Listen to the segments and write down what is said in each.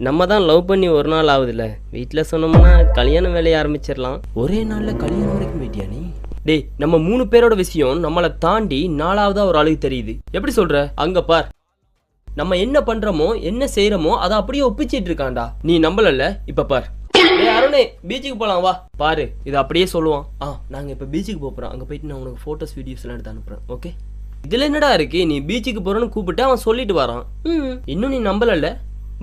நம்ம தான் லவ் பண்ணி ஒரு நாள் ஆகுதுல்ல, வீட்டில் சொன்னோம்னா கல்யாண வேலையை ஆரம்பிச்சிடலாம். ஒரே நாளில் கல்யாணம் வரைக்கும் போயிட்டியா நீ? டேய், நம்ம 3 பேரோட விஷயம் நம்மளை தாண்டி 4வதா ஒரு ஆளுக்கு தெரியுது. எப்படி சொல்ற? அங்க பார், நம்ம என்ன பண்றோமோ என்ன செய்யறோமோ அதை அப்படியே ஒப்பிச்சிட்டு இருக்கான்டா. நீ நம்பலல்ல? இப்ப பார். அருணே, பீச்சுக்கு போலாம் வா. பாரு, இது அப்படியே சொல்லுவான். நாங்க இப்ப பீச்சுக்கு போறோம், அங்க போயிட்டு நான் உனக்கு போட்டோஸ் வீடியோஸ் எல்லாம் எடுத்து அனுப்புறேன். ஓகே, இதுல என்னடா இருக்கு? நீ பீச்சுக்கு போறோன்னு கூப்பிட்டு அவன் சொல்லிட்டு வரான். இன்னும் நீ நம்பலல்ல?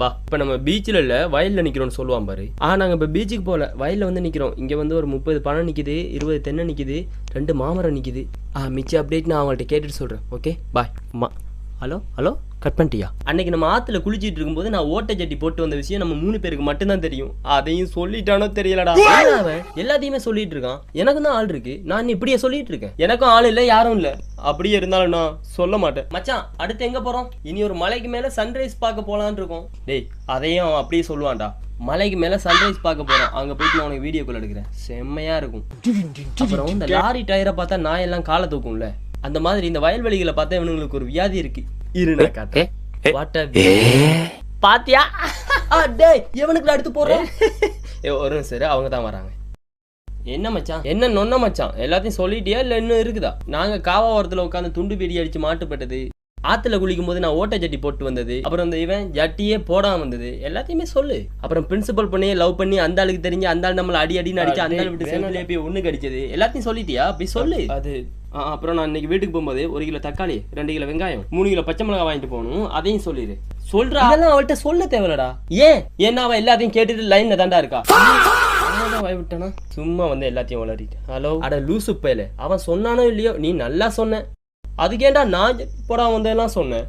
வா, இப்ப நம்ம பீச்சில் இல்ல வயல்ல நிக்கிறோம்னு சொல்லுவான் பாரு. நாங்க இப்ப பீச்சுக்கு போல, வயல்ல வந்து நிக்கிறோம். இங்க வந்து ஒரு 30 பனை நிக்குது, 20 தென்னை நிக்குது, 2 மாமரம் நிக்குது. மிச்ச அப்டேட் நான் அவங்கள்ட்ட கேட்டுட்டு சொல்றேன். Okay bye. Hello hello, cut பண்ணிட்டியா? அன்னைக்கு நம்ம ஆத்துல குளிச்சிட்டு இருக்கும்போது நான் ஓட்டை சட்டி போட்டு வந்த விஷயம் நம்ம 3 பேருக்கு மட்டும்தான் தெரியும். அதையும் சொல்லிட்டானோ தெரியலடா. அவன் எல்லாத்தையுமே சொல்லிட்டு இருக்கான். எனக்கு தான் ஆள் இருக்கு, நான் இப்படியே சொல்லிட்டு இருக்கேன். எனக்கும் ஆள் இல்ல, யாரும் இல்ல. அப்படியே இருந்தாலும் நான் சொல்ல மாட்டேன். மச்சான், அடுத்து எங்க போறோம்? இனி ஒரு மலைக்கு மேல சன்ரைஸ் பார்க்க போலான்னு இருக்கோம். டேய், அதையும் அவன் அப்படியே சொல்லுவான்டா. மலைக்கு மேல சன்ரைஸ் பார்க்க போறோம், அங்க போயிட்டு நான் உனக்கு வீடியோ கால் எடுக்கிறேன். செம்மையா இருக்கும். அப்புறம் இந்த லாரி டயரை பார்த்தா நான் எல்லாம் காலை தூக்கும்ல, அந்த மாதிரி இந்த வயல்வெளிகளை பார்த்தா இவனுங்களுக்கு ஒரு வியாதி இருக்கு. பாத்தியா? டேய், எவனுக்கு அடுத்து போறேன்? ஒரு சரி, அவங்க தான் வராங்க. என்ன மச்சான், என்ன நொன்ன மச்சான், எல்லாத்தையும் சொல்லிட்டியா இல்ல இன்னும் இருக்குதா? நாங்க காவா ஓரத்துல உட்காந்து துண்டு பீடி அடிச்சு மாட்டுப்பட்டது, ஆத்துல குளிக்கும் போது நான் ஓட்ட ஜட்டி போட்டு வந்தது, அப்புறம் இந்த இவன் ஜட்டியே போடாம வந்தது, எல்லாத்தையுமே சொல்லு. அப்புறம் பிரின்சிபல் பண்ணி லவ் பண்ணி அந்த ஆளுக்கு தெரிஞ்சு அந்த ஆள் நம்மள அடின்னு அடிச்சு அந்த ஆள் விட்டு சேர்ந்து போய் ஒண்ணு கடிச்சது, எல்லாத்தையும் சொல்லிட்டியா? போய் சொல்லு. அது அப்புறம் நான் இன்னைக்கு வீட்டுக்கு போகும்போது 1 கிலோ தக்காளி, 2 கிலோ வெங்காயம், 3 கிலோ பச்சை மிளகாய் வாங்கிட்டு போகணும், அதையும் சொல்லிடு. சொல்றா, அதெல்லாம் அவள்கிட்ட சொல்ல தேவையில்லடா. ஏன்னா அவன் எல்லாத்தையும் கேட்டுட்டு லைன்ல தாண்டா இருக்கா. விட்டானா சும்மா வந்து எல்லாத்தையும் வளரிட்டு. ஹலோ, அட லூசு பயலே, அவன் சொன்னானோ இல்லையோ, நீ நல்லா சொன்ன. அதுக்கேண்டா நான் போடா வந்தெல்லாம் சொன்னேன்.